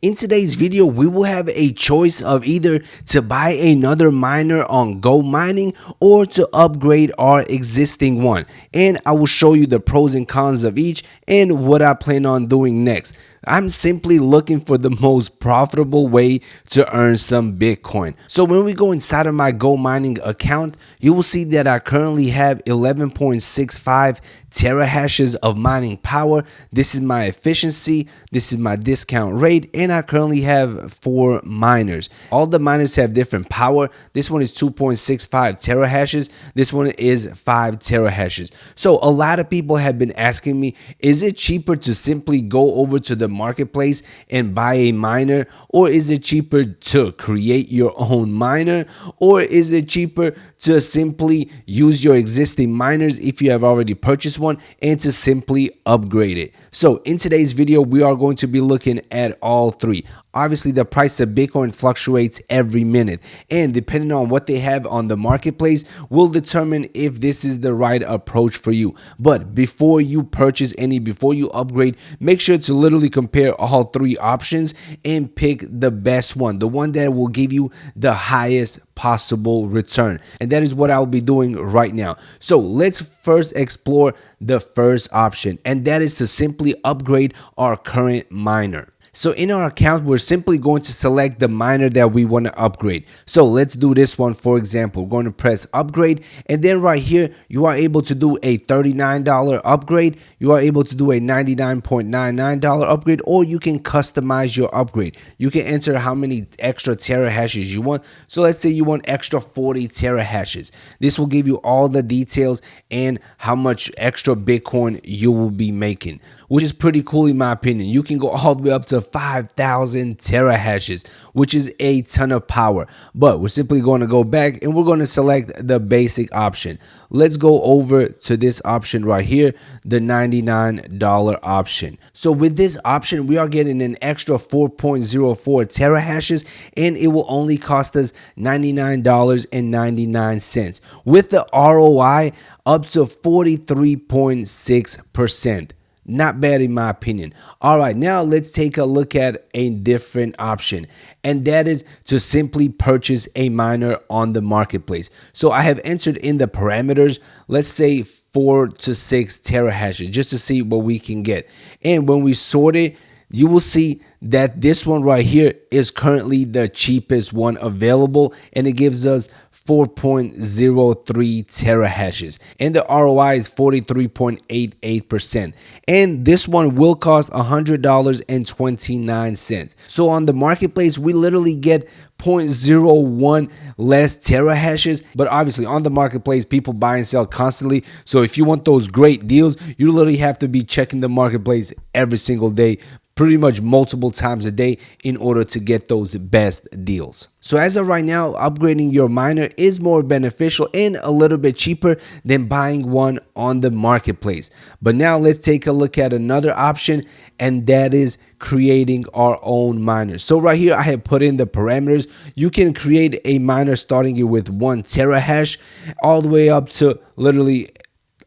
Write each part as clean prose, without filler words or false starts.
In today's video, we will have a choice of either to buy another miner on GoMining or to upgrade our existing one. And I will show you the pros and cons of each and what I plan on doing next. I'm simply looking for the most profitable way to earn some Bitcoin. So when we go inside of my GoMining account, you will see that I currently have 11.65 terahashes of mining power. This is my efficiency, this is my discount rate, and I currently have 4 miners. All the miners have different power. This one is 2.65 terahashes. This one is 5 terahashes. So a lot of people have been asking me, is it cheaper to simply go over to the marketplace and buy a miner, or is it cheaper to create your own miner, or is it cheaper to simply use your existing miners if you have already purchased one and to simply upgrade it? So in today's video, we are going to be looking at all three. Obviously, the price of Bitcoin fluctuates every minute, and depending on what they have on the marketplace will determine if this is the right approach for you. But before you purchase before you upgrade, make sure to literally compare all three options and pick the best one, the one that will give you the highest possible return. And that is what I'll be doing right now. So let's first explore the first option, and that is to simply upgrade our current miner. So in our account, we're simply going to select the miner that we want to upgrade. So let's do this one. For example, we're going to press upgrade, and then right here you are able to do a $39 upgrade, you are able to do a $99.99 upgrade, or you can customize your upgrade. You can enter how many extra terahashes you want. So let's say you want extra 40 terahashes. This will give you all the details and how much extra Bitcoin you will be making, which is pretty cool in my opinion. You can go all the way up to 5,000 terahashes, which is a ton of power. But we're simply going to go back and we're going to select the basic option. Let's go over to this option right here, the $99 option. So with this option, we are getting an extra 4.04 terahashes, and it will only cost us $99.99 with the ROI up to 43.6%. Not bad in my opinion. All right, now let's take a look at a different option, and that is to simply purchase a miner on the marketplace. So I have entered in the parameters, let's say 4 to 6 terahashes, just to see what we can get. And when we sort it, you will see that this one right here is currently the cheapest one available, and it gives us 4.03 terahashes, and the ROI is 43.88%. And this one will cost $100.29. So on the marketplace, we literally get 0.01 less terahashes, but obviously on the marketplace people buy and sell constantly. So if you want those great deals, you literally have to be checking the marketplace every single day, pretty much multiple times a day, in order to get those best deals. So as of right now, upgrading your miner is more beneficial and a little bit cheaper than buying one on the marketplace. But now let's take a look at another option, and that is creating our own miner. So right here I have put in the parameters. You can create a miner starting with 1 terahash all the way up to literally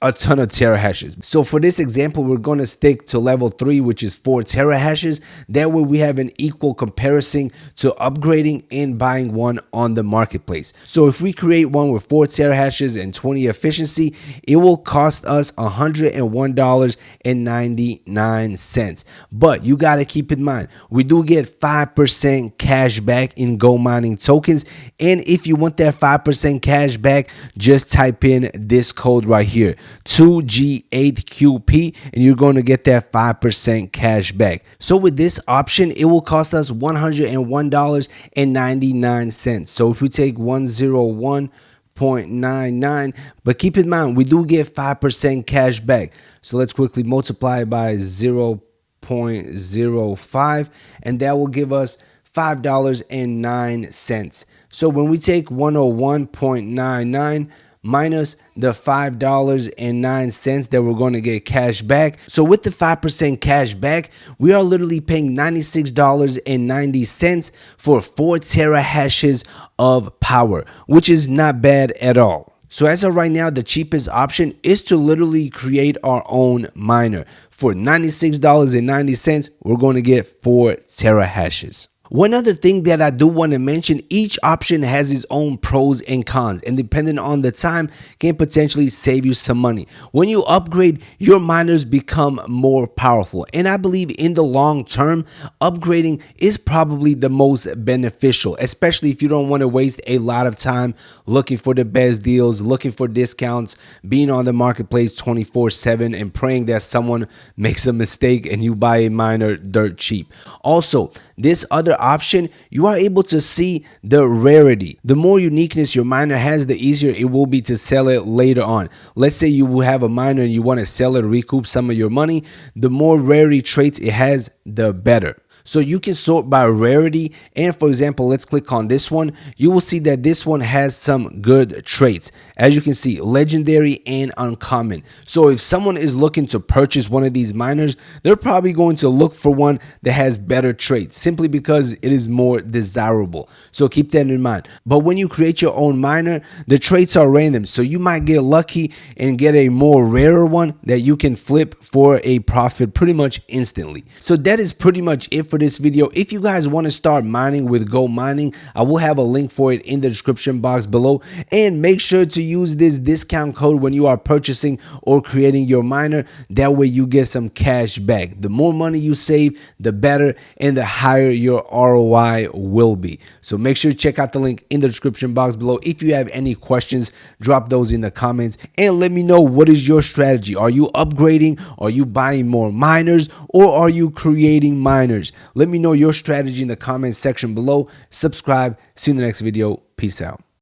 a ton of terahashes. So for this example, we're going to stick to level 3, which is 4 terahashes. That way we have an equal comparison to upgrading and buying one on the marketplace. So if we create one with 4 terahashes and 20 efficiency, it will cost us $101.99. But you got to keep in mind, we do get 5% cash back in GoMining tokens. And if you want that 5% cash back, just type in this code right here, 2G8QP, and you're going to get that 5% cash back. So with this option, it will cost us $101.99. So if we take 101.99, but keep in mind we do get 5% cash back. So let's quickly multiply it by 0.05, and that will give us $5.09. So when we take 101.99 minus the $5.09 that we're going to get cash back. So with the 5% cash back, we are literally paying $96.90 for 4 terahashes of power, which is not bad at all. So as of right now, the cheapest option is to literally create our own miner. For $96.90, we're going to get 4 terahashes. One other thing that I do want to mention, each option has its own pros and cons, and depending on the time can potentially save you some money. When you upgrade, your miners become more powerful, and I believe in the long term, upgrading is probably the most beneficial, especially if you don't want to waste a lot of time looking for the best deals, looking for discounts, being on the marketplace 24/7 and praying that someone makes a mistake and you buy a miner dirt cheap. Also, this other option, you are able to see the rarity. The more uniqueness your miner has, the easier it will be to sell it later on. Let's say you will have a miner and you want to sell it to recoup some of your money. The more rarity traits it has, the better. So you can sort by rarity, and for example, let's click on this one. You will see that this one has some good traits. As you can see, legendary and uncommon. So if someone is looking to purchase one of these miners, they're probably going to look for one that has better traits simply because it is more desirable. So keep that in mind. But when you create your own miner, the traits are random. So you might get lucky and get a more rarer one that you can flip for a profit pretty much instantly. So that is pretty much it for this video. If you guys want to start mining with GoMining, I will have a link for it in the description box below, and make sure to use this discount code when you are purchasing or creating your miner. That way you get some cash back. The more money you save, the better, and the higher your ROI will be. So make sure to check out the link in the description box below. If you have any questions, drop those in the comments and let me know, what is your strategy? Are you upgrading? Are you buying more miners, or are you creating miners? Let me know your strategy in the comment section below. Subscribe. See you in the next video. Peace out.